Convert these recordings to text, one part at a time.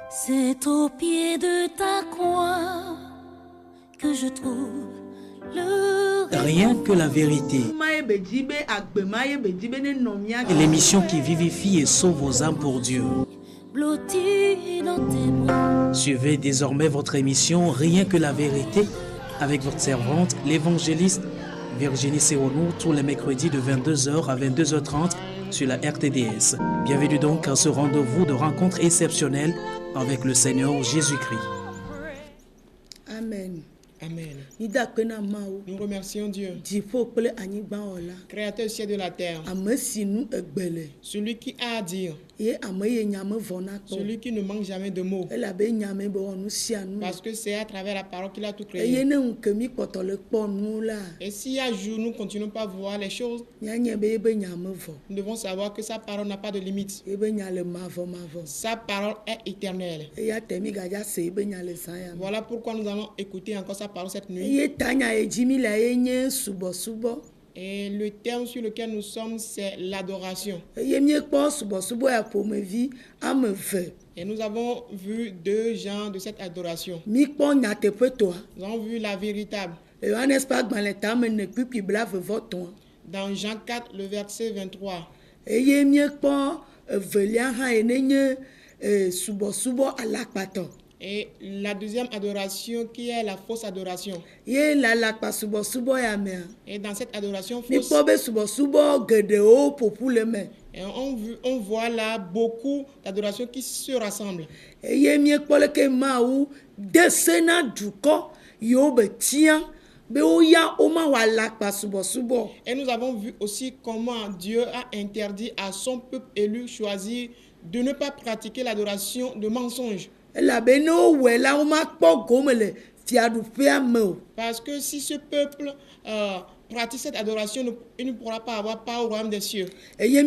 C'est au pied de ta croix que je trouve le Rien que la vérité. L'émission qui vivifie et sauve vos âmes pour Dieu. blotti dans tes bras. Suivez désormais votre émission Rien que la vérité avec votre servante, l'évangéliste Virginie Sewonou, tous les mercredis de 22h à 22h30 sur la RTDS. Bienvenue donc à ce rendez-vous de rencontre exceptionnelle avec le Seigneur Jésus-Christ. Amen. Amen. Nous remercions Dieu, créateur du ciel et de la terre, celui qui a à dire, celui qui ne manque jamais de mots, parce que c'est à travers la parole qu'il a tout créé. Et si à jour nous ne continuons pas à voir les choses, nous devons savoir que sa parole n'a pas de limite. Sa parole est éternelle. Voilà pourquoi nous allons écouter encore sa parole cette nuit. Et le terme sur lequel nous sommes, c'est l'adoration. Et nous avons vu deux genres de cette adoration. Nous avons vu la véritable. Dans Jean 4, le verset 23. Et la deuxième adoration qui est la fausse adoration. Et dans cette adoration fausse, et on voit là beaucoup d'adorations qui se rassemblent. Et nous avons vu aussi comment Dieu a interdit à son peuple élu choisi de ne pas pratiquer l'adoration de mensonges. Parce que si ce peuple pratique cette adoration, il ne pourra pas avoir part au royaume des cieux. Et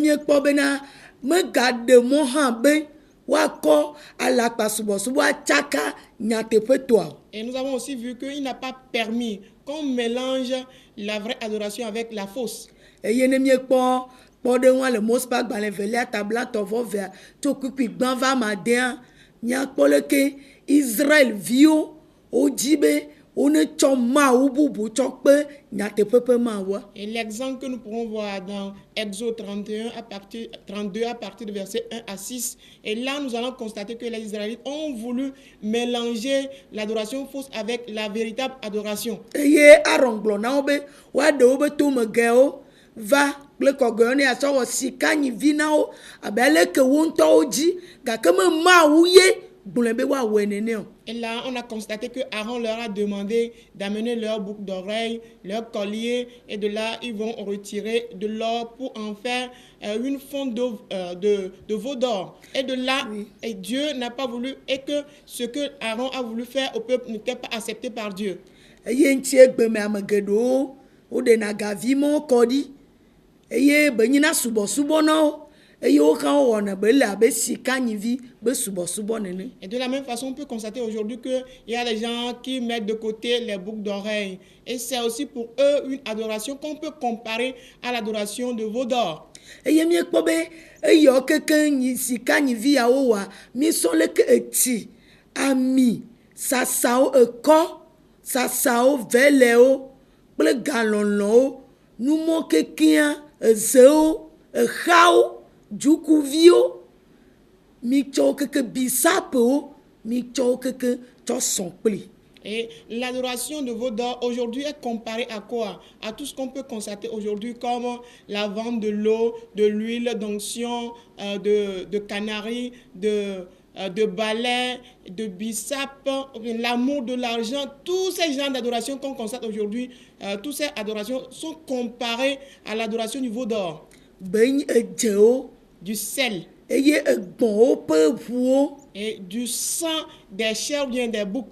nous avons aussi vu qu'il n'a pas permis qu'on mélange la vraie adoration avec la fausse. Israël vio ojibe one choma ububu chokpe nyatepepe mawa. Et l'exemple que nous pourrons voir dans Exode 32 à partir du verset 1 à 6. Et là, nous allons constater que les Israélites ont voulu mélanger l'adoration fausse avec la véritable adoration. Eye aronglo na obe wa de obe to megeo va le kogone aso sika nyi vinao abele ke wonto oji ga keme mawuye. Et là, on a constaté que Aaron leur a demandé d'amener leur boucle d'oreille, leur collier, et de là, ils vont retirer de l'or pour en faire une fonte de veau d'or. Et de là, oui. Et Dieu n'a pas voulu, et que ce que Aaron a voulu faire au peuple n'était pas accepté par Dieu. Et de la même façon, on peut constater aujourd'hui qu'il y a des gens qui mettent de côté les boucles d'oreilles. Et c'est aussi pour eux une adoration qu'on peut comparer à l'adoration de veau d'or. Jukuvio micho keke bisapo micho keke chosompli. Et l'adoration de veau d'or aujourd'hui est comparée à quoi? À tout ce qu'on peut constater aujourd'hui comme la vente de l'eau, de l'huile d'onction, de canaries, de balais, de bissap, l'amour de l'argent. Tous ces genres d'adoration qu'on constate aujourd'hui, toutes ces adorations sont comparées à l'adoration du veau d'or. Du sel et du sang des chèvres ou bien des boucs.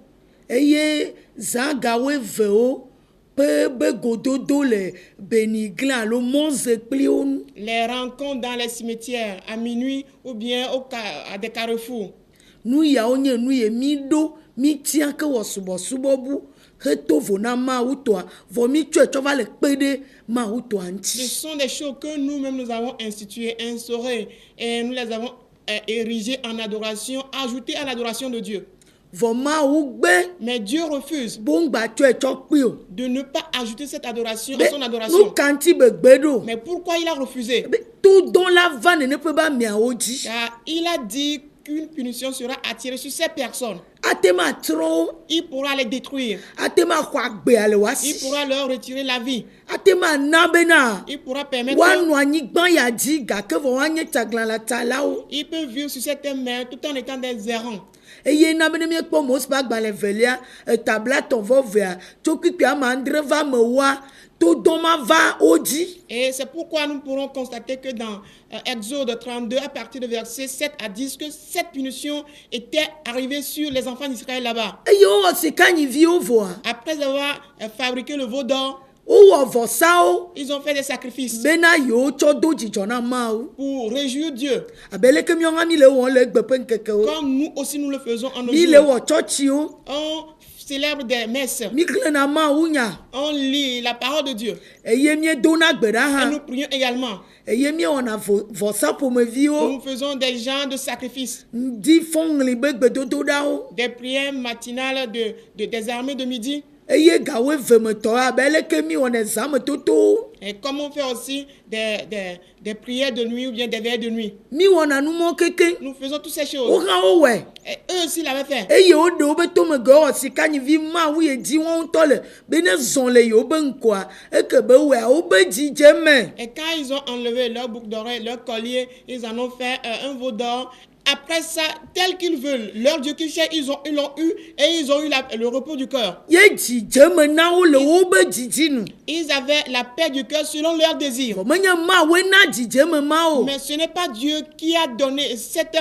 Les rencontres dans les cimetières à minuit ou bien à des carrefours. Ce sont des choses que nous-mêmes nous avons instituées, instaurées et nous les avons érigé en adoration, ajouté à l'adoration de Dieu. vɔ Mawu gbe Mais Dieu refuse bongba tsɔe tsɔ kpi o. de ne pas ajouter cette adoration Be à son nu adoration. kanti be gbe ɖo. Mais pourquoi il a refusé? Be to dɔn la va nene ƒe ba miawo dzi. Car il a dit qu'une punition sera attirée sur ces personnes. Ate ma trɔ wo. Il pourra les détruire. Ate ma xɔ agbea le Il wasi. pourra leur retirer la vie. Ate ma na bena. Il pourra permettre... Woanɔ anyigba ya dzi gake vɔ woanye tsaglalataalawo. Ils peuvent vivre sur cette mer tout en étant des errants. Eye na be ne miekpɔ Mose ƒe agbalẽ velia etabla tɔvɔ vea tso kpikpi ame andre va me woa to dɔn ma va wo dzi. Et c'est pourquoi nous pourrons constater que dans Exode 32, à partir de verset 7 à 10, que cette punition était arrivée sur les enfants d'Israël là-bas. Eye wowɔ sika nyiviwo vɔa Après avoir fabriqué le veau d'or, wowɔ vɔsawo ils ont fait des sacrifices bena yewo tsɔ do dzidzɔ na Mawu. pour réjouir Dieu. Abe leke miawo hã mi le wɔm le egbe ƒe ŋkekewo. Comme nous aussi nous le faisons en nos Mi le jours. wɔ tsɔtsiwo. On célèbre des messes, Mi klẽna Mawu nya. on lit la parole de Dieu Eye miedona gbe ɖa et hã. nous prions également. Eye miewɔna vɔsa ƒomeviwo. Nous faisons des genres de sacrifices, Ŋdi fɔŋli be gbedodoɖawo. des prières matinales des armées de midi. Eye gawo eve me tɔ abe leke mi wɔna zãme totowo. Et comme on fait aussi des prières de nuit ou bien des veilles de nuit. Mi wɔna numɔ keke. Nous faisons toutes ces Wo choses. hã wowɔe. Et eux aussi l'avaient fait. Eye woɖe wobe tomege wɔ sika nyivi Mawu ye dzi wɔn ŋutɔ le be ne zɔn le yewo be ŋkɔa eke be wɔa wobe dzidzeme. Et quand ils ont enlevé leur boucle d'oreille, leur collier, ils en ont fait un veau d'or. Après ça, tel qu'ils veulent, leur Dieu qu'ils cherchent, ils l'ont eu et ils ont eu le repos du cœur. Ye dzidzeme na wo le wobe dzidzi nu. Ils avaient la paix du cœur selon leurs désirs. Vɔ menye Mawu na dzidzeme ma o. Mais ce n'est pas Dieu qui a donné cette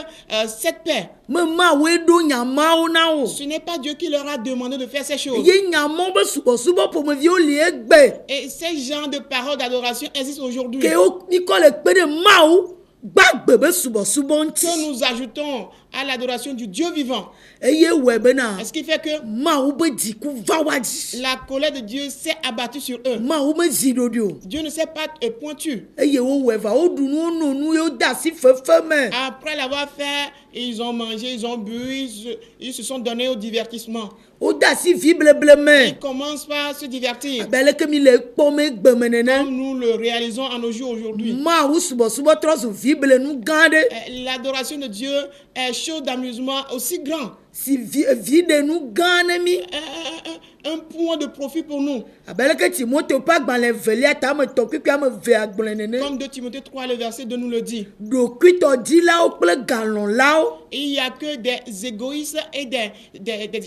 paix. Me Mawu ɖo nya mawo na wo. Ce n'est pas Dieu qui leur a demandé de faire ces choses. Ye nyamɔ be subɔsubɔ ƒomeviwo li egbe. Et ces genres de paroles d'adoration existent aujourd'hui. Ke wo mi kɔ le kpe ɖe Mawu gbagbe be subɔsubɔ ŋuti. Que nous ajoutons à l'adoration du Dieu vivant. Eye wɔe bena Ce qui fait que Mawu be dziku va wa dzi. la colère de Dieu s'est abattue sur eux. Mawu me zi ɖoɖi o. Dieu ne s'est pas pointu. Eye wo wɔe va wo ɖu nu wo no nu ye wo de asi fefe me. Après l'avoir fait, ils ont mangé, ils ont bu, ils se sont donnés au divertissement. Wo de asi vi bleble me. Ils commencent par se divertir. Abe leke mi le kpɔm egbe me nene. Comme nous le réalisons en nos jours aujourd'hui. Mawu subɔsubɔ trɔ zu vi ble nu gã ɖe. L'adoration de Dieu est chose d'amusement aussi grand. Si vi ɖe nu gã ne mi. Un point de profit pour nous. Abe leke Timothée ƒe agbalẽ velia tame tɔ kpikpi ame ve agblẽ nene. Comme 2 Timothée 3, le verset 2 nous le dit. Ɖokuitɔdzilawo kple galɔ̃lawo Il n'y a que des égoïstes et des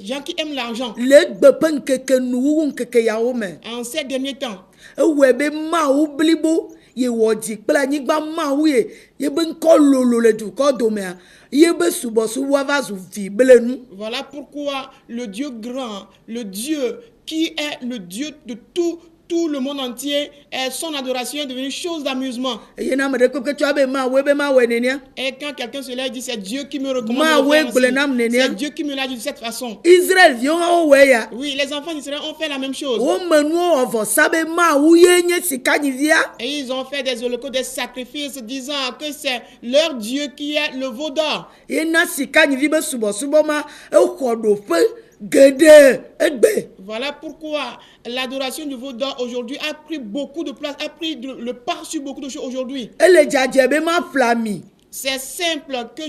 gens qui aiment l'argent. le egbe ƒe ŋkeke nuwuwu ŋkeke yawo me. En ces derniers temps, Ewɔe be Mawu blibo ye wɔ dzi kple anyigba Mawu ye be ŋkɔ lolo le dukɔ domea ye be subɔsubɔ va zu vi ble nu. voilà pourquoi le Dieu grand, le Dieu qui est le Dieu de tout le monde entier, son adoration est devenue chose d'amusement. Eye na ame ɖe kpekpe tsɔ be Mawu be Mawu nenea. Et quand quelqu'un se lève et dit c'est Dieu qui me recommande Mawu de faire gblẽ nam ainsi, nenea. c'est Dieu qui me l'a dit de cette façon. Israël viwo hã wowɔe ya. Oui, les enfants d'Israël ont fait la même chose. Wo me nuwo wɔ vɔsa be Mawu ye nye sika nyivia. Et ils ont fait des holocaustes, des sacrifices, disant que c'est leur Dieu qui est le veau d'or. Ye na sika nyivi be subɔsubɔ ma exɔ ɖoƒe geɖe egbe. Voilà pourquoi l'adoration du veau d'or aujourd'hui a pris beaucoup de place, a pris le pas sur beaucoup de choses aujourd'hui. Ele dzadze be ma ƒle ami. C'est simple que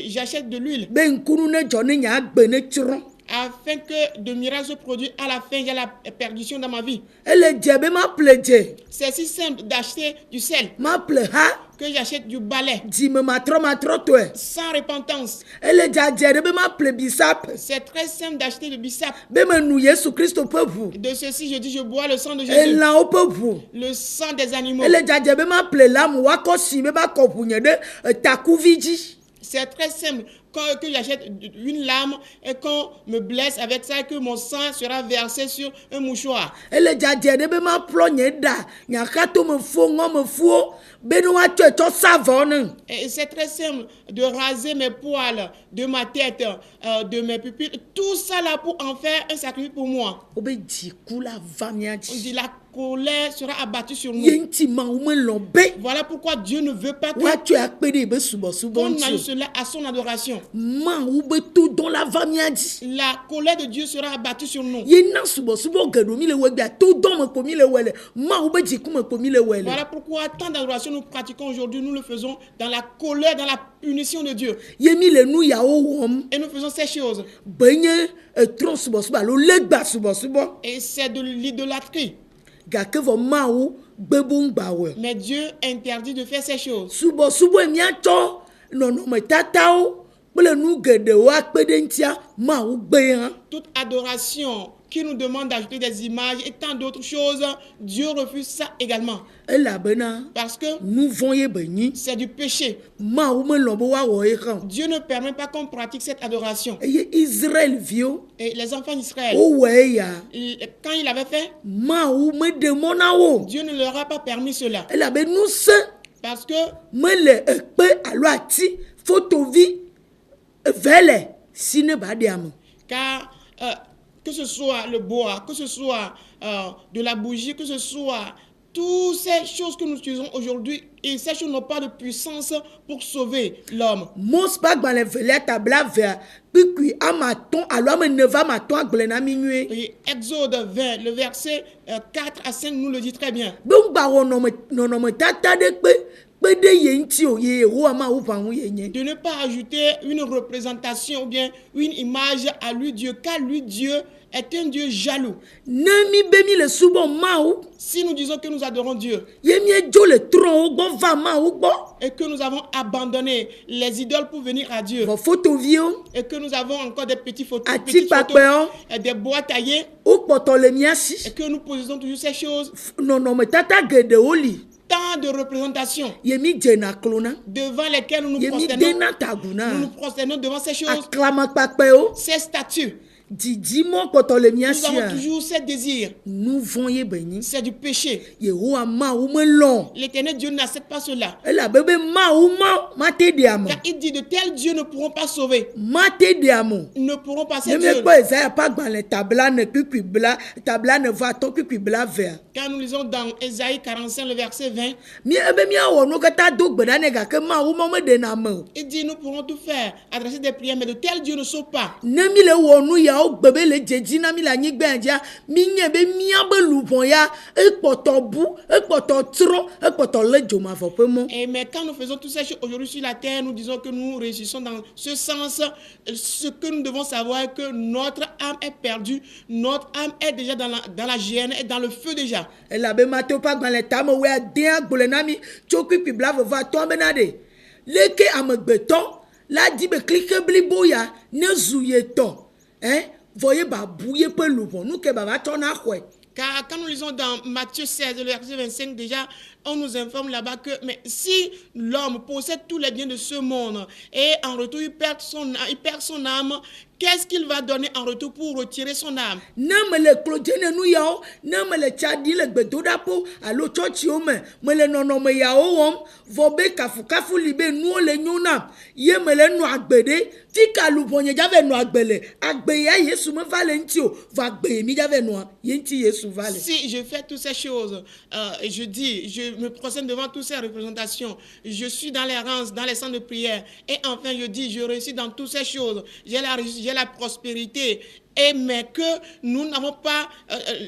j'achète de l'huile Be ŋkunu ne dzɔ ne nye agbe ne tsrɔ̃. afin que de miracles se produisent. À la fin, il y a la perdition dans ma vie. Ele dze be ma ƒle dze. C'est si simple d'acheter du sel Ma ƒle ha. que j'achète du balai Dzime matrɔ tɔe. sans repentance. Ele dzadze ɖe be ma ƒle bisap. C'est très simple d'acheter le bissap. Be me nu Yesu Kristo ƒe ʋu. De ceci, je dis, je bois le sang de Jésus, Elãwo ƒe ʋu. le sang des animaux. Ele dzadze be ma ƒle lamu woakɔ si be ba kɔ ʋu nye ɖe takuvi dzi. C'est très simple. Que j'achète une lame et qu'on me blesse avec ça et que mon sang sera versé sur un mouchoir. Ele dzadze ɖe be ma ƒlɔ nye ɖa nye akatome fo ŋɔ me fuwo be no wa tso etso savon ne. Et c'est très simple de raser mes poils de ma tête, de mes pupilles, tout ça là pour en faire un sacrifice pour moi. O be dziku la va mia On dzi. dit la colère sera abattue sur nous. Ye ŋti ma wo me lɔ be Voilà pourquoi Dieu ne veut pas wa que tso akpe de be subɔsubɔ qu'on ŋti aille o. cela à son adoration. Ma wo be to dɔn la va mia dzi. La colère de Dieu sera abattue sur nous. Ye na subɔsubɔ geɖo mi le wɔ gbia to dɔn me ko mi le wɔ le ma wo be dziku me ko mi le wɔ le. Voilà pourquoi tant d'adoration nous pratiquons aujourd'hui, nous le faisons dans la colère, dans la punition de Dieu. Ye mi le nu yawo wɔm Et nous faisons ces choses. be nye etrɔ subɔsubɔ alo legba subɔsubɔ Et c'est de l'idolâtrie. gake vɔ ma wo gbe bo ŋgba wɔ. Mais Dieu interdit de faire ces choses. Subɔsubɔ miatsɔ nɔnɔmetatawo kple nu geɖewo akpe ɖe ŋutia ma wo gbe hã. Toute adoration qui nous demande d'ajouter des images et tant d'autres choses, Dieu refuse ça également. Elabena Parce que nu vɔ̃ ye be nyi c'est du péché. ma wo melɔ be woawɔ ye hã o. Dieu ne permet pas qu'on pratique cette adoration. Eye Israelviwo Et les enfants d'Israël, wowɔ eya quand il avait fait, ma wo meɖe mɔ na wo o. Dieu ne leur a pas permis cela. Elabe nusẽ Parce que mele ekpe alo ati fotovi eve le si ne ba ɖea me. car que ce soit le bois, que ce soit de la bougie, que ce soit toutes ces choses que nous utilisons aujourd'hui, et ces choses n'ont pas de puissance pour sauver l'homme. Mose ƒe agbalẽ velia tabla vea kpikui ame atɔ̃ alo ame neve ame atɔ̃ agblẽ na mi nyuie. Et Exode 20, le verset 4 à 5 nous le dit très bien. Be ŋgba wɔ nɔnɔmetata ɖe kpe ɖe ye ŋuti o ye Yehowa Mawu ƒe ŋu ye nye. De ne pas ajouter une représentation ou bien une image à lui Dieu, car lui Dieu est un Dieu jaloux. Ne mi be mi le subɔ Mawu Si nous disons que nous adorons Dieu ye miedzo le trɔ̃wo gbɔ va Mawu gbɔ. et que nous avons abandonné les idoles pour venir à Dieu Vɔ fotoviwo et que nous avons encore des petites photos, atikpakpɛwo des bois taillés wo kpɔtɔ le mia si. et que nous posons toujours ces choses, Nɔnɔmetata geɖewo li tant de représentations ye mi dzena klo na devant lesquelles nous nous ye mi prosternons. dena tagu na Nous nous prosternons devant ces choses, aklamekpakpɛwo ces statues. didimɔ kpɔtɔ le mia Nous avons sia toujours ces désirs. nu vɔ̃ ye be nyi. C'est du péché. Yehowa Mawu melɔ L'éternel Dieu n'accepte pas cela. elabe be Mawu mate ɖea me Car il dit de tels dieux ne pourront pas sauver. mate ɖea me. Ils ne pourront pas Ne ces dieux. miekpɔ Ezaya ƒe agbalẽ tabla ne kpikpui bla tabla ne vɔ atɔ kpikpui bla vea. Quand nous lisons dans Ésaïe 45, le verset 20, Mi ebe miawɔ nu katã do gbe ɖa nɛ gake Mawu ma meɖena me o. il dit nous pourrons tout faire, adresser des prières, mais de tels dieux ne sauvent pas. Ne mi le wɔ nu yawo gbe be le dzedzi na mi le anyigba ya dzia mi nye be miabe luʋɔ ya ekpɔtɔ bu ekpɔtɔ trɔ ekpɔtɔ le dzomavɔ ƒe mɔ. Et mais quand nous faisons toutes ces choses aujourd'hui sur la terre, nous disons que nous réussissons dans ce sens. Ce que nous devons savoir est que notre âme est perdue, notre âme est déjà dans la géhenne, est dans le feu déjà. Elabe Matewo ƒe agbalẽ tame wo ade agblɔ na mi tso kpikpui bla vɔ atɔ bena ɖe leke amegbetɔ la di be klike blibo ya ne zu ye tɔ vɔ ye ba bu ye ƒe luʋɔ nu ke baba tsɔ na xɔe. Car quand nous lisons dans Matthieu 16, le verset 25, déjà, on nous informe là-bas que mais si l'homme possède tous les biens de ce monde et en retour il perd son âme, qu'est-ce qu'il va donner en retour pour retirer son âme? Ne me le klo dze ne nu yawo ne me le tsa ɖi le gbedoɖaƒo alo tsɔtsiwo me le nɔnɔme yawo wɔm vɔ be kafukafu li be nuwo le nyo nam ye me le nɔ agbe ɖe fika luʋɔ nye dzave nɔ agbe le agbe ya Yesu meva le ŋuti o vɔ agbe ye mi dzave nɔa ye ŋuti Yesu va le. Si je fais toutes ces choses, et je dis, je me procède devant toutes ces représentations, je suis dans les rangs, dans les centres de prière, et enfin je dis, je réussis dans toutes ces choses, j'ai la prospérité, mais que nous n'avons pas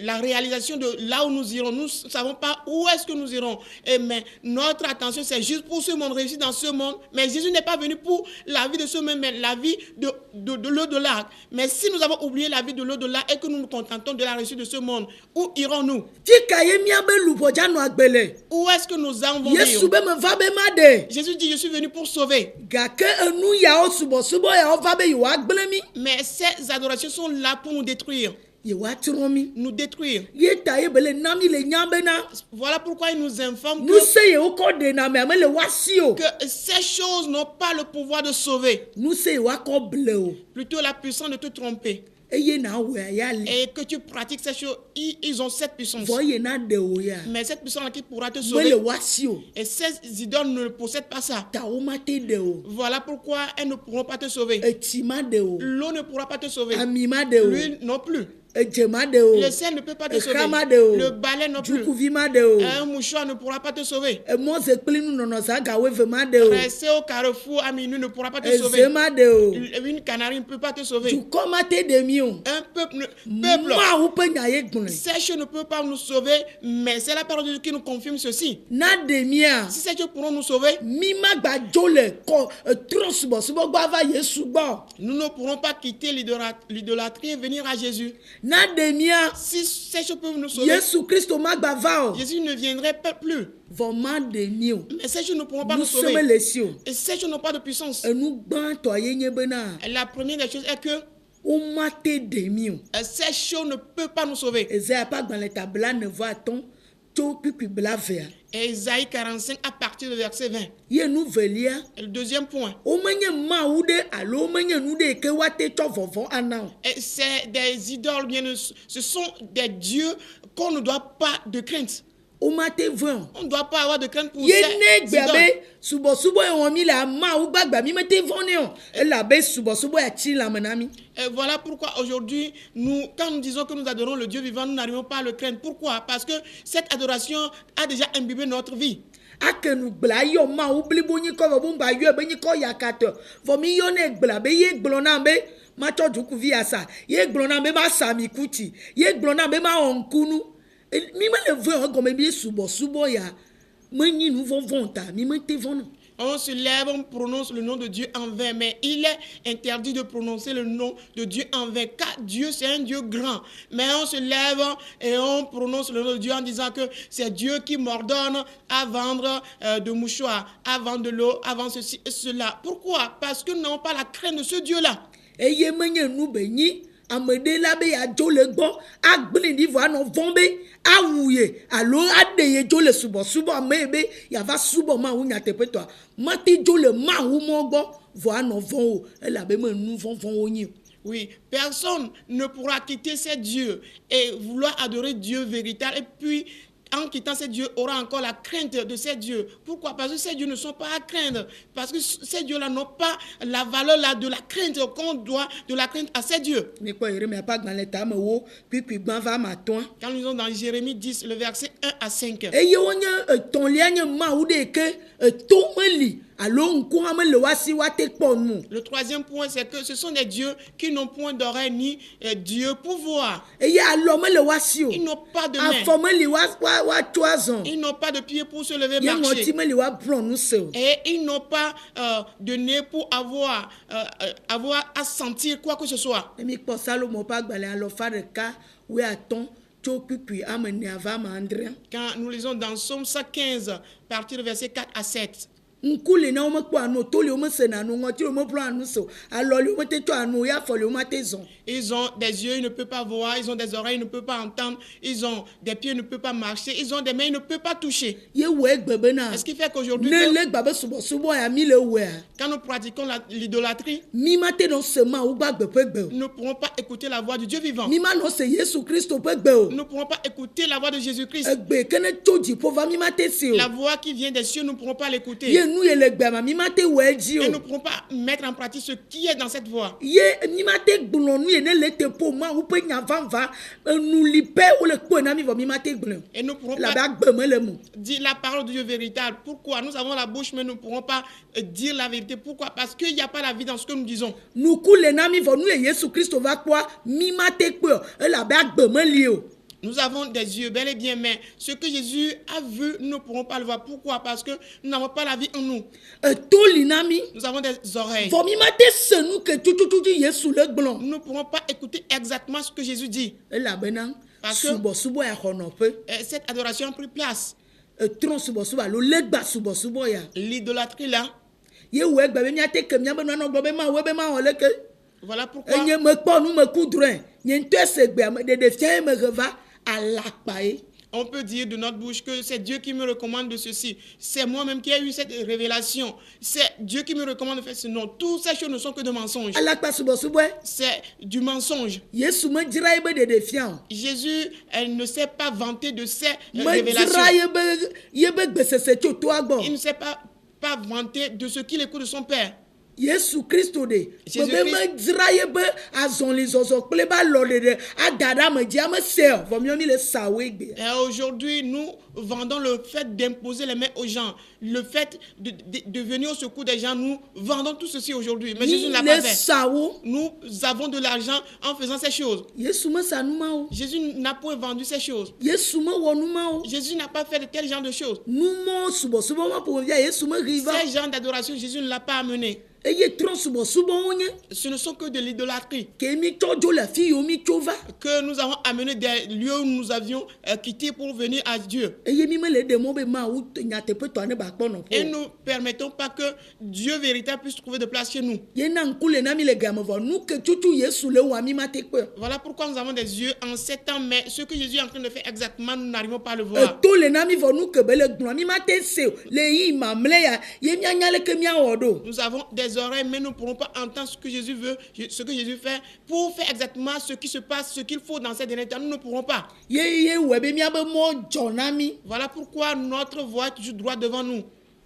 la réalisation de là où nous irons, nous ne savons pas où est-ce que nous irons, mais notre attention c'est juste pour ce monde, réussir dans ce monde, mais Jésus n'est pas venu pour la vie de ce monde, mais la vie de l'au-delà. Mais si nous avons oublié la vie de l'au-delà et que nous nous contentons de la réussite de ce monde, où irons-nous? Fika ye miabe luʋɔ dza nɔ agbe le. Où est-ce que nous allons Yesu vivre? be me va be ma ɖe. Jésus dit, je suis venu pour sauver. Gake enu yawo subɔsubɔ yawo va be yewoa gblẽ mi. Mais ces adorations sont là pour nous détruire. Yewoa trɔ mi. Nous détruire. Ye ta ye be le na mi le nya bena Voilà pourquoi il nous informe nu se yewo kɔ ɖena me ame le woasi o. que ces choses n'ont pas le pouvoir de sauver. Nu se yewoa kɔ ble o. Plutôt la puissance de te tromper. eye na wea ya le et que tu pratiques ces choses, ils ont cette puissance. vo ye na de o ya Mais cette puissance qui pourra te me sauver, le wasi o et ces idoles ne possèdent pas ça. ta o ma te de o Voilà pourquoi elles ne pourront pas te sauver. eti ma de o L'eau ne pourra pas te sauver. ami ma de o L'huile non plus. eje ma de o Le sel ne peut pas te sauver. Ekama de o Le balai non plus. jukuvi ma de o Un mouchoir ne pourra pas te sauver. mose kpli nu nono sa gawe ve ma de o Rester au carrefour à minuit ne pourra pas te eze sauver. ma de o Une canarie ne peut pas te sauver. dukɔ ma te de mi o Un peuple, ma wo pe nya ye gbɔn ces choses ne peuvent pas nous sauver, mais c'est la parole de Dieu qui nous confirme ceci. na de mia Si ces choses pourront nous sauver, mi ma gba dzo le kɔ trɔ subɔsubɔ gbɔ ava yesu gbɔ nous ne pourrons pas quitter l'idolâtrie et venir à Jésus. na de mia Si ces choses peuvent nous sauver, yesu kristo ma gba va o Jésus ne viendrait pas plus. vɔ ma de mi o Mais ces choses ne pourront pas nu nous seme sauver. le si o Et ces choses n'ont pas de puissance. enu gbãtɔ ye nye bena La première des choses est que wo ma te de mi o ces choses ne peuvent pas nous sauver. ezaya pa gbalẽ ta bla ne vɔ atɔ tso kpikpi bla vea Ésaïe 45 à partir du verset 20. ye nu velia Et le deuxième point, wo menye mawu ɖe alo wo menye nu ɖe yi ke woate tsɔ vɔvɔ ana o et c'est des idoles, bien, ce sont des dieux qu'on ne doit pas de crainte. wo ma te vɛ o On ne doit pas avoir de crainte pour ye ces ne gbea idoles. be subɔsubɔ ye wɔn mi le amawu gbagba mi me te vɔ ne o elabe subɔsubɔ ya tsi lame na mi Et voilà pourquoi aujourd'hui, quand nous disons que nous adorons le Dieu vivant, nous n'arrivons pas à le craindre. Pourquoi? Parce que cette adoration a déjà imbibé notre vie. ake nu gbla yɔ mawu blibo nyi kɔ vɔ bo ba yɔ be nyi kɔ yakatɔ vɔ mi yɔ ne gbla be ye gblɔ na be ma tsɔ dukuvi asa ye gblɔ na be ma sa mi kuti ye gblɔ na be ma wɔ nkunu mi me le vɛ o gɔme bi subɔsubɔ ya me nyi nu vɔvɔ ta mi me te vɔ na. On se lève, on prononce le nom de Dieu en vain, mais il est interdit de prononcer le nom de Dieu en vain, car Dieu c'est un Dieu grand. Mais on se lève et on prononce le nom de Dieu en disant que c'est Dieu qui m'ordonne à vendre de mouchoirs, à vendre de l'eau, à vendre ceci et cela. Pourquoi? Parce que nous n'avons pas la crainte de ce Dieu-là. Eye menye nu be nyi ame ɖe la be yadzo le gbɔ agblẽ ɖi vɔ anɔ vɔm be awu ye alo aɖe ye dzo le subɔsubɔ ame ye be yava subɔ mawu nyateƒetɔa mate dzo le mawu mɔ gbɔ vɔ anɔ vɔm o elabe me nu vɔvɔwo nyi o. Oui, personne ne pourra quitter ces dieux et vouloir adorer Dieu véritable et puis en quittant ces dieux, aura encore la crainte de ces dieux. Pourquoi? Parce que ces dieux ne sont pas à craindre. Parce que ces dieux-là n'ont pas la valeur là de la crainte qu'on doit de la crainte à ces dieux. Ne kpɔ Yeremia pa gbalẽ tame wo kpikpi gbã va ma tɔa. Quand nous sommes dans Jérémie 10, le verset 1 à 5. Eye wonye etɔ̃lia nye mawu ɖe ke to meli alo ŋku hã mele woasi woate kpɔ nu. Le troisième point, c'est que ce sont des dieux qui n'ont point d'oreille ni Dieu pour voir. Eye alɔ mele woasi o. Ils n'ont pas de main. Afɔ meli woatso azɔ. Ils n'ont pas de pied pour se lever Ye marcher. ŋɔti meli woablɔ nu se o. Et ils n'ont pas de nez pour avoir à sentir quoi que ce soit. Ne mi kpɔ Salomo ƒe agbalẽ alɔfa ɖeka wuiatɔ̃ tso kpikpi ame ene va ame adre. Quand nous lisons dans Psaume 115, partir du verset 4 à 7. Ŋku le na wo mekpɔ anu to le wo mesena anu ŋɔti le wo meblɔ anu se o alɔ le wo mete tsɔ anu ya afɔ le wo mate zɔ. Ils ont des yeux, ils ne peuvent pas voir. Ils ont des oreilles, ils ne peuvent pas entendre. Ils ont des pieds, ils ne peuvent pas marcher. Ils ont des mains, ils ne peuvent pas toucher. Ye wɔ egbe bena. Ce qui fait qu'aujourd'hui, Ne le gba be subɔsubɔ ya mi le wɛa. quand nous pratiquons l'idolâtrie, Mi mate nɔ se mawu gbagbe ƒe gbe o. nous ne pourrons pas écouter la voix du Dieu vivant. Mi ma nɔ se Yesu Kristo ƒe gbe o. Nous ne pourrons pas écouter la voix de Jésus-Christ. Egbe ke ne tso dziƒo va mi mate si o. La voix qui vient des cieux, nous ne pourrons pas l'écouter. Ye nu ye le gbea ma mi mate wɔ edzi Et nous ne o. pourrons pas mettre en pratique ce qui est dans cette voix. Ye mi mate gblɔ nu ye ne le te po mawu ƒe nya vava enu li pe wo le kpɔe na mi vɔ mi mate gblɔ. Et nous ne pourrons Labe pas agbe me le mo. dire la parole de Dieu véritable. Pourquoi? Nous avons la bouche, mais nous ne pourrons pas dire la vérité. Pourquoi? Parce qu'il n'y a pas la vie dans ce que nous disons. Nuku le na mi vɔ nu ye Yesu Kristo va kpɔa mi mate kpɔe o elabe agbe me li o. Nous avons des yeux, bel et bien, mais ce que Jésus a vu, nous ne pourrons pas le voir. Pourquoi? Parce que nous n'avons pas la vie en nous. To li na mi. Nous avons des oreilles. Vɔ mi mate se nu ke tutututu Yesu le gblɔ. Nous ne pourrons pas écouter exactement ce que Jésus dit. Elabena Parce que- subɔsubɔ ya xɔ nɔƒe. Et cette adoration a pris place. Trɔ subɔsubɔ alo legba subɔsubɔ ya. L'idolâtrie là, Ye wɔ egbe be miate ke miabe nɔnɔ gblɔ be ma wɔ be ma wɔ leke. voilà pourquoi Enye me kpɔ nu me ku drɔe. Nye ŋutɔ ese gbea me ɖeɖe fia ye me he va alakpa ye. On peut dire de notre bouche que c'est Dieu qui me recommande de ceci. C'est moi-même qui ai eu cette révélation. C'est Dieu qui me recommande de faire ce. Non, toutes ces choses ne sont que de mensonges. alakpa subɔsubɔe C'est du mensonge. yesu medzra ye be ɖeɖefia o Jésus, elle ne s'est pas vanté de ses medzra révélations. ye be gbesese tso toa gbɔ Il ne s'est pas vanté de ce qu'il écoute de son Père. yesu kristo de Jésus bebe medzra ye be azɔlizɔzɔ kple be alɔɖeɖe ada ɖe ame dzi ame se o vɔ miɔ mi le sawo egbe Et aujourd'hui, nous vendons le fait d'imposer les mains aux gens, le fait de venir au secours des gens. Nous vendons tout ceci aujourd'hui. Mais Jésus mi ne l'a pas le fait. sawo Nous avons de l'argent en faisant ces choses. yesu mesa nu ma o Jésus n'a pas vendu ces choses. yesu mewɔ nu ma o Jésus n'a pas fait de tel genre de choses. nu mɔ subɔsubɔ ma ƒomevi yesu meɣi va Ces genres d'adoration, Jésus ne l'a pas amené. eye trɔ subɔsubɔwo nye Ce ne sont que de l'idolâtrie ke mi tɔ dzo le afi yiwo mi tso va que nous avons amené des lieux où nous avions quitté pour venir à Dieu. eye mi mele ɖe mɔ be mawu nyateƒetɔa ne ba kpɔ Et nɔƒo nous ne permettons pas que Dieu véritable puisse trouver de place chez nous. ye na ŋku le na mi le game vɔ nu ke tutu yesu le wɔa mi ma te kpe Voilà pourquoi nous avons des yeux en 7 ans, mais ce que Jésus est en train de faire exactement, nous n'arrivons pas à le voir. eto le na mi vɔ nu ke be le gblɔ mi ma te se o le yi mamlɛ ya ye mianya leke miawɔ ɖo Nous avons des oreilles, mais nous ne pourrons pas entendre ce que Jésus veut, ce que Jésus fait, pour faire exactement ce qui se passe, ce qu'il faut dans ces derniers temps. Nous ne pourrons pas. ye wɔe be miabe mɔ dzɔ na mi Voilà pourquoi notre voix est toujours droite devant nous.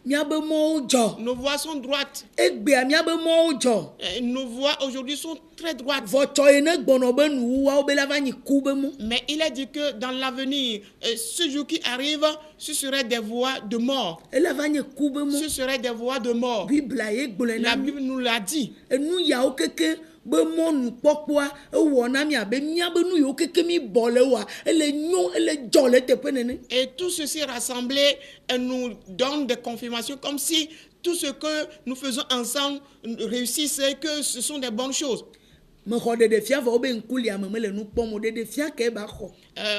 miabe mɔwo dzɔ Nos voix sont droites. egbea miabe mɔwo dzɔ Et nos voix aujourd'hui sont très droites. vɔ tsɔ ye ne gbɔnɔ be nuwuwawo be la va nyi ku be mo Mais il est dit que dans l'avenir, ce jour qui arrive, ce serait des voix de mort. ela va nye ku be mo Ce serait des voix de mort. bibla ye gblɔe La na mi Bible nous l'a dit. enu yawo keke be mɔnukpɔkpɔa ewɔ na mi abe miabe nu yiwo keke mi bɔ le wa ele nyo ele dzɔ le teƒe nene Et tout ceci rassemblé nous donne des confirmations comme si tout ce que nous faisons ensemble réussisse et que ce sont des bonnes choses. mexɔ ɖeɖefia vɔ wo be ŋku li ame mele nu kpɔm o ɖeɖefia ke ba xɔ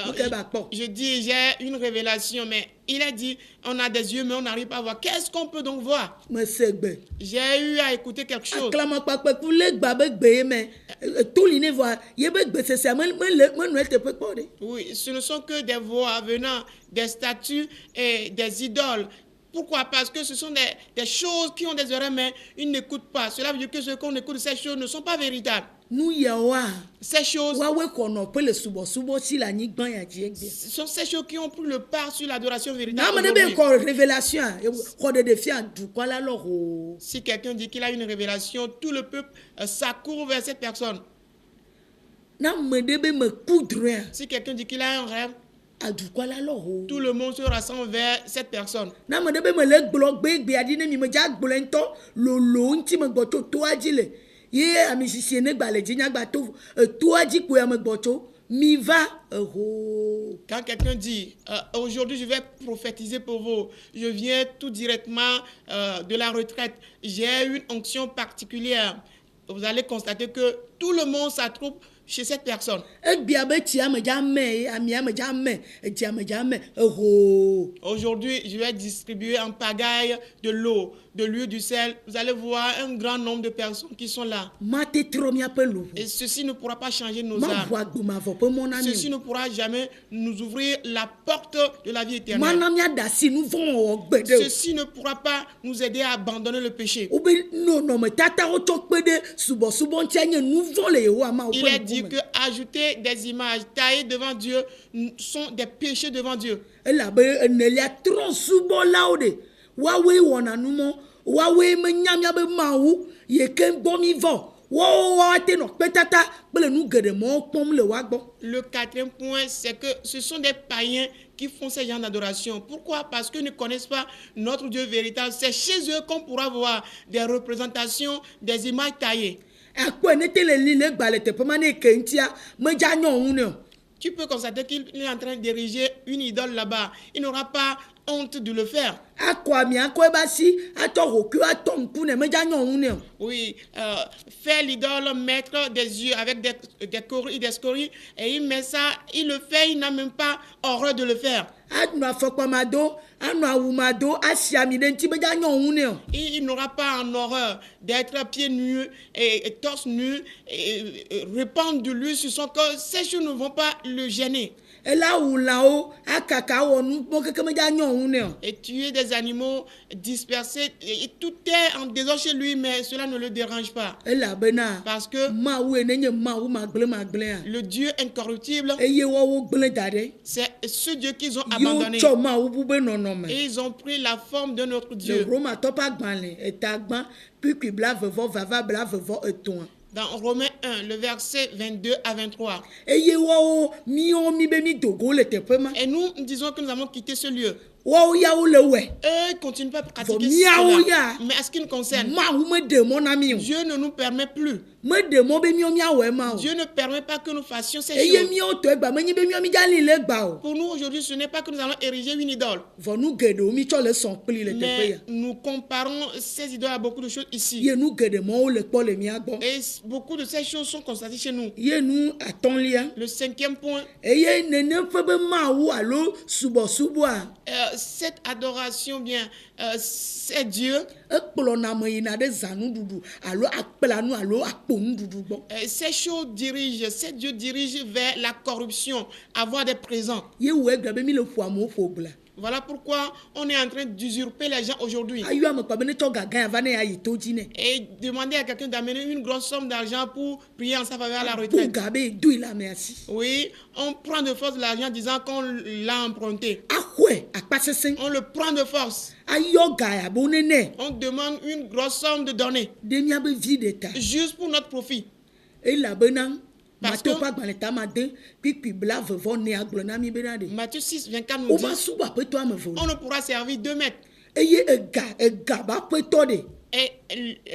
nu ke ba kpɔ Je dis, j'ai une révélation, mais il a dit, on a des yeux, mais on n'arrive pas à voir. Qu'est-ce qu'on peut donc voir? mese gbe J'ai eu à écouter quelque chose. aklamakpakpɛku le gba be gbe ye me to li ne vɔa ye be gbesesea menɔe teƒe kpɔ ɖe Oui, ce ne sont que des voix venant des statues et des idoles. Pourquoi? Parce que ce sont des choses qui ont des oreilles, mais ils n'écoutent pas. Cela veut dire que ce qu'on écoute de ces choses ne sont pas véritables. nu yawoa Ces choses, woawoe xɔ nɔƒe le subɔsubɔ si le anyigba ya dzi egbea ce sont ces choses qui ont pris le pas sur l'adoration na véritable. ame ɖe be aujourd'hui. xɔ révélation a xɔ ɖeɖefia dukɔ la lɔ hoo Si quelqu'un dit qu'il a une révélation, tout le peuple s'accourt vers cette personne. na ame ɖe be me kudroa Si quelqu'un dit qu'il a un rêve, adukɔ la lɔ hoo tout le monde se rassemble vers cette personne. na ame ɖe be me le gblɔ gbegbea ɖi ne mi medza gblɔe ŋutɔ lolo ŋuti me gbɔ tso toa dzi le ye ami sisi ne gba le dzi nyagba to toa dzi koe ame gbɔ tso mi va eho Quand quelqu'un dit, aujourd'hui je vais prophétiser pour vous, je viens tout directement de la retraite, j'ai une onction particulière, vous allez constater que tout le monde s'attroupe chez cette personne. egbia be tsia medza me amia medza me edzia medza me eho Aujourd'hui, je vais distribuer en pagaille de l'eau, de l'huile, du sel. Vous allez voir un grand nombre de personnes qui sont là. mate trɔ miaƒe loʋo Et ceci ne pourra pas changer nos âmes. maʋu agbomavɔ ƒe mɔ na mi Ceci ne pourra jamais nous ouvrir la porte de la vie o éternelle. mana miaɖe asi nu vɔ wɔwɔ gbe ɖe o Ceci ne pourra pas nous aider à abandonner le péché. wobe nɔnɔmetatawo tsɔ kpe ɖe subɔsubɔ ŋutia nye nu vɔ le yehowa mawo Il ƒe est dit ŋkume que ajouter des images taillées devant Dieu sont des péchés devant Dieu. elabe enelia trɔ subɔlawo ɖe woawoe wɔna numɔ woawoe menya miabe mawu yi ke gbɔ mi vɔ woate nɔ kpetata kple nu geɖe mɔwo kpɔm le woa gbɔ Le quatrième point, c'est que ce sont des païens qui font ces genres d'adoration. Pourquoi? Parce qu'ils ne connaissent pas notre Dieu véritable. C'est chez eux qu'on pourra voir des représentations, des images taillées. akpɔe ne te le li le gba le teƒe ma ne ke ŋutia medza nyɔ ŋu ne o Tu peux constater qu'il est en train d'ériger une idole là-bas. Il n'aura pas honte de le faire. akɔ ami akɔ eba si atɔ hoku atɔ nku ne medza nyɔnu ne o. Oui, faire l'idole, mettre des yeux avec des scories, et il met ça, il le fait, il n'a même pas horreur de le faire. Anu afɔkpa ma do, anu awu ma do, asi ami ɖe ŋuti medza nyɔnu ne o. Il n'aura pas en horreur d'être pieds nus et torse nu, et répandre de l'huile sur son corps. Ces choses ne vont pas le gêner. Ela wu lãwo akaka wɔ nu mo keke medza nyɔnu ne o. Et tuer des animaux dispersés, et tout est en désordre chez lui, mais cela ne le dérange pas. Elabena Parce que mawu ene nye mawu magble a. le Dieu incorruptible, Eye wɔwo gble da ɖe. c'est ce Dieu qu'ils ont Yewo abandonné. tsɔ mawu bu be nɔnɔme. Et ils ont pris la forme de notre Le Dieu. Romatɔ ƒe agbalẽ eta gbã kpikpi blavevɔ vava blavevɔ etɔ̃a. Dans Romains 1, le verset 22 à 23. Eye wɔwo miwo mi be mi dogo le teƒe ma. Et nous disons que nous avons quitté ce lieu. Wɔwo ya wo le wɛ. Eux ne continuent pas à pratiquer Vɔ miawo cela. ya. Mais à ce qui nous concerne, Mawu me de mɔ na mi o. Dieu ne nous permet plus. Me de mɔ be miawo miawɔe ma o. Dieu ne permet pas que nous fassions ces Eye choses. miawo tɔ egba menyi be miawo mi dza li le gba o. Pour nous aujourd'hui, ce n'est pas que nous allons ériger une idole. Vɔ nu geɖewo mi tsɔ le sɔn kpli le teƒe ya. Mais nous comparons ces idoles à beaucoup de choses ici. Ye nu geɖe mɔwo le kpɔ le mia gbɔ. Et beaucoup de ces choses sont constatées chez nous. Ye nu atɔ̃lia. Le 5e point, Eye nene ƒe be mawu alo subɔsubɔa. cette adoration, bien, c'est Dieu. Ekplɔna ame yina ɖe zanuɖuɖu alo akplanu alo akpo nuɖuɖu gbɔ. Ces choses dirigent, ces dieux dirigent vers la corruption, avoir des présents. Ye wo egbe be mi le ƒo amewo ƒo gbla. Voilà pourquoi on est en train d'usurper les gens aujourd'hui. Ayo ame kpa be ne tsɔ gaga ya va ne ya yi to dzi ne. Et demander à quelqu'un d'amener une grosse somme d'argent pour prier en sa faveur à la Bo retraite. ga be doe le amea si. Oui, on prend de force de l'argent disant qu'on l'a emprunté. Axɔe akpa sesẽ. On le prend de force. Ayɔ ga ya bo nene. On demande une grosse somme de donner, De miabe vi ɖe ta. juste pour notre profit. Elabena Parce Matthieu que- ƒe agbalẽ tame ade kpikpi blavevɔ ne agblɔ na mi bena ɖe. Matthieu 6, 24 nous Wova dit, subɔ aƒetɔ ame eve. on ne pourra servir 2 maîtres. Eye ega ba aƒetɔ ɖe. Et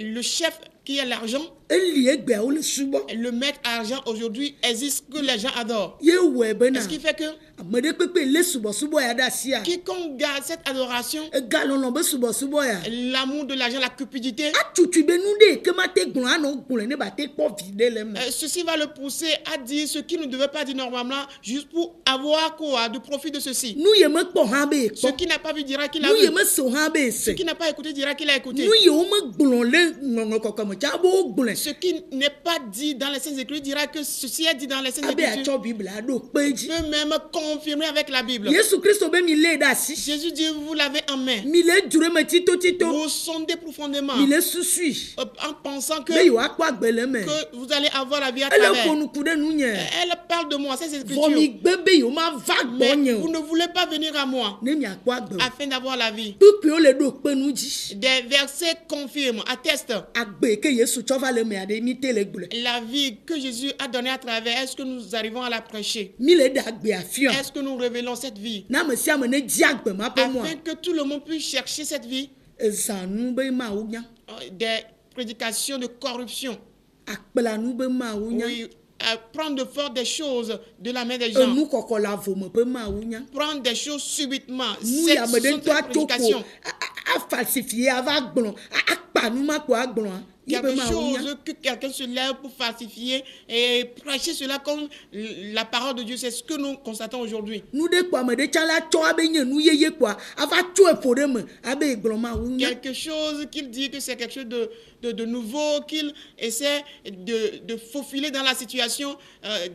le chef qui a l'argent, Eli egbeawo le subɔ. le maître argent aujourd'hui existe que les gens adorent. Ye wɔe bena. Ce qui fait que Ame ɖe kpekpe le subɔsubɔ ya ɖe asia. quiconque garde cette adoration, Egalɔlɔ be subɔsubɔ ya. l'amour de l'argent, la cupidité, Atutu be nu ɖe ke ma te gblɔ anɔ gblɔe ne ba te kpɔ vi ɖe le me. ceci va le pousser à dire ce qu'il ne devait pas dire normalement, juste pour avoir quoi, de profit de ceci. Nu ye me kpɔ hã be Ce ekpɔ. qui n'a pas vu dira qu'il a Nu ye vu. me se hã be Ce ese. qui n'a pas écouté dira qu'il a écouté. Nu ye wo me gblɔ le ŋɔŋlɔ kɔkɔme tsa bo wo gblɔe. Ce qui n'est pas dit dans les Saintes Écritures dira que ceci est dit dans les Saintes Abe Écritures. atsɔ Biblia ɖo kpe dzi. Peut même confirmer avec la Bible. Yesu Kristo be mi lé ɖe asi. Jésus dit, vous l'avez en main. Mi le dzro me tito. Vous sondez profondément Mi le susui. en pensant que, Be yewoakpɔ agbe le me. que vous allez avoir la vie à Ele travers. ƒo nuku ɖe nu nye. Elle parle de moi, ces Vɔ mi Écritures. gbe be yewo ma va Mais gbɔ nye vous o. ne voulez pas venir à moi Ne miakpɔ agbe o. afin d'avoir la vie. Kpikpiwo le ɖo kpe nu dzi. Des versets confirment, attestent Agbe ke Yesu tsɔ va le mea ɖe mi te le gblɔe. la vie que Jésus a donnée à travers. Est-ce que nous arrivons à la prêcher? Mi le ɖe agbe afiɔ. Est-ce que nous révélons cette vie? Na ame sia ame ne dzi agbe ma ƒe mɔa. Afin que tout le monde puisse chercher cette vie. Ezanu be mawu nya. Des prédications de corruption. Akplanu be mawu nya. Oui, prendre de force des choses de la main des gens. Enu kɔkɔ le avome be mawu nya. Prendre des choses subitement. Nu Ce ya ame sont ɖe des ŋutɔ atso prédications. ko falsifie ava gblɔ akpa nu ma ko agblɔa. Ye be Quelque mawu nya. chose que quelqu'un se lève pour falsifier et prêcher cela comme la parole de Dieu. C'est ce que nous constatons aujourd'hui. Nu ɖe kɔ ame ɖe tsã la tsɔ abe nye nu yeye kɔa ava tso eƒo ɖe me abe egblɔ mawu nya. Quelque chose qu'il dit que c'est quelque chose de nouveau, qu'il essaie de faufiler dans la situation,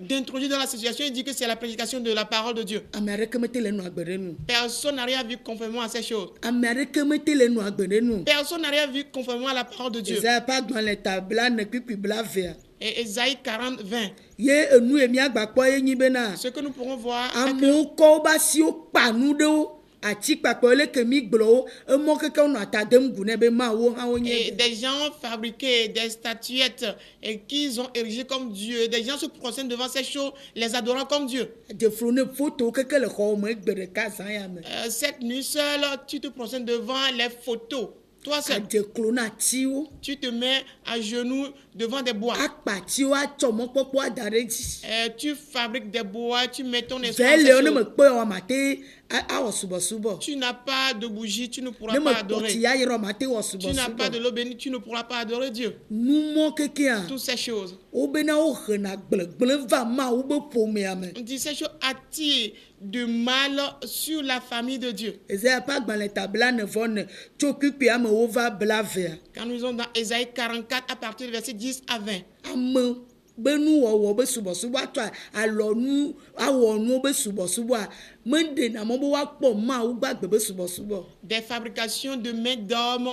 d'introduire dans la situation. Il dit que c'est la prédication de la parole de Dieu. Ame aɖeke mete le nu agbe ɖe nu. Personne n'a rien vu conformément à ces choses. Ame aɖeke mete le nu agbe ɖe nu. Personne n'a rien vu conformément à la parole de Dieu. Ezaya ƒe agbalẽ ta blane kpikpi blavea. Et Ésaïe 40, 20. Ye enu ye miagba kpɔ ye nyi bena. Ce que nous pourrons voir, est que Amewo kɔ wobe asiwo kpa nu ɖewo. Atikpakpɛ le ke mi gblɔ wo. Emɔ keke wonɔ ata dem gu ne be mawo hã et wonye. des gens fabriqués des statuettes et qu'ils ont érigées comme Dieu. Des gens se prosternent devant ces choses, les adorant comme Dieu. Dzeflo ne foto keke le xɔwo me egbe ɖeka zã ya me. Cette nuit seule, tu te prosternes devant les photos. Toi seul, Adzeklo na atiwo. tu te mets à genoux devant des bois. Akpa atiwo atsɔ mɔkpɔkpɔ ada ɖe dzi. Tu fabriques des bois, tu mets ton esprit Vɛ dans ces le wo ne choses. me kpe wa ma te awɔ subɔsubɔ. Tu n'as pas de bougie, tu ne pourras Ne me pas adorer. kpɔtsi ya yɔrɔ ma te wɔ Tu n'as pas de subɔsubɔ. l'eau bénie, tu ne pourras pas adorer Dieu. Numɔ kekea. Toutes ces choses. Wo bena wo hena gblẽgblẽ va ma wo be ƒomea me. On dit ces choses attirent du mal sur la famille de Dieu. Ezeya ƒe agbalẽ tabla ne vɔ ne tso kpikpia me wo va bla vea. Quand nous sommes dans Ésaïe 44 à partir du verset 10 à 20. Ame be nuwɔwɔ be subɔsubɔ atɔ alɔ nu awɔ nuwo be subɔsubɔa meɖena mɔ be woakpɔ Mawu gbagbe be subɔsubɔ. Des fabrications de main d'homme,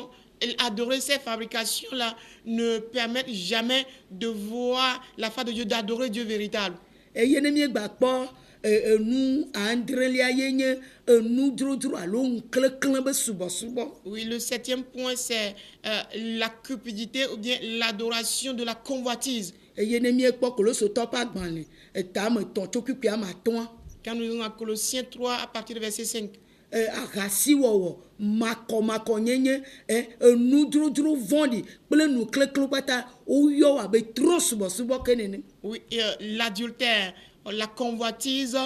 adorer ces fabrications-là ne permettent jamais de voir la face de Dieu, d'adorer Dieu véritable. Eye ne miegba kpɔ enu adrelia ye nye enu drodro alo ŋuklẽklẽ be subɔsubɔ. Oui, le 7e point, c'est la cupidité ou bien l'adoration de la convoitise. Eye ne miekpɔ Kolosotɔ ƒe agbalẽ etame tɔ̃ tso kpikpia me atɔ̃a. Quand nous sommes dans Colossiens 3 à partir du verset 5. Ahasiwɔwɔ makɔmakɔnyenye enu drodro vɔ̃ɖi kple nu klẽklẽ kpata woyɔ wo abe trɔ subɔsubɔ ke nene. Oui, l'adultère, la convoitise,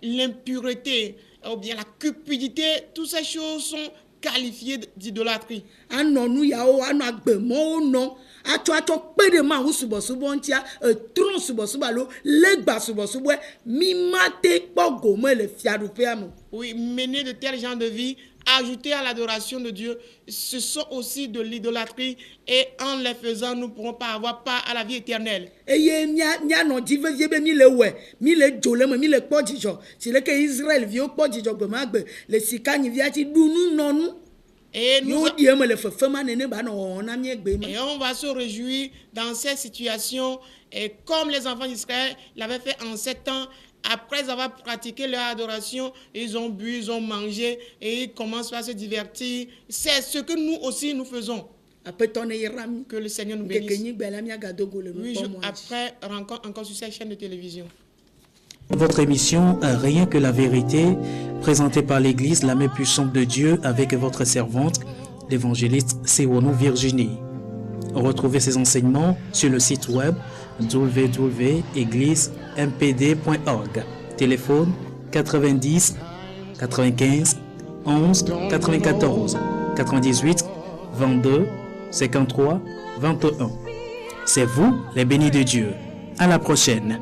l'impureté, ou bien la cupidité, toutes ces choses sont qualifiées d'idolâtrie. Anɔ nu yawo anɔ agbemɔwo nɔ atsɔ kpe ɖe Mawu subɔsubɔ ŋutia trɔ subɔsubɔ alo legba subɔsubɔ mi mate kpɔ gome le fiaɖuƒea me. Oui, mener de tels genres de vie, ajouter à l'adoration de Dieu, ce sont aussi de l'idolâtrie et en les faisant, nous ne pourrons pas avoir part à la vie éternelle. Eye mianɔ dzi vevie be mi le wɔe mi le dzo le me mi le kpɔ dzidzɔ si leke Israelviwo kpɔ dzidzɔ gbemagbe le sikanyivia dzi ɖu nu nɔ nu. Et nous, Yo di eme le fefema nene ba nɔ wɔwɔ na miegbe me. et on va se réjouir dans ces situations, et comme les enfants d'Israël l'avaient fait en 7 ans, après avoir pratiqué leur adoration, ils ont bu, ils ont mangé et ils commencent à se divertir. C'est ce que nous aussi nous faisons. Aƒetɔ ne yra mi. Que le Seigneur nous Nkeke bénisse. nyigbe la miagadogo le 8 nukpɔ jours mɔa dzi. après, rencontre encore sur cette chaîne de télévision. Votre émission Rien que la vérité, présentée par l'Église La Main Puissante de Dieu avec votre servante, l'évangéliste Sewonou Virginie. Retrouvez ces enseignements sur le site web www.égliseMPD.org. Téléphone 90 95 11 94 98 22 53 21. C'est vous les bénis de Dieu. À la prochaine.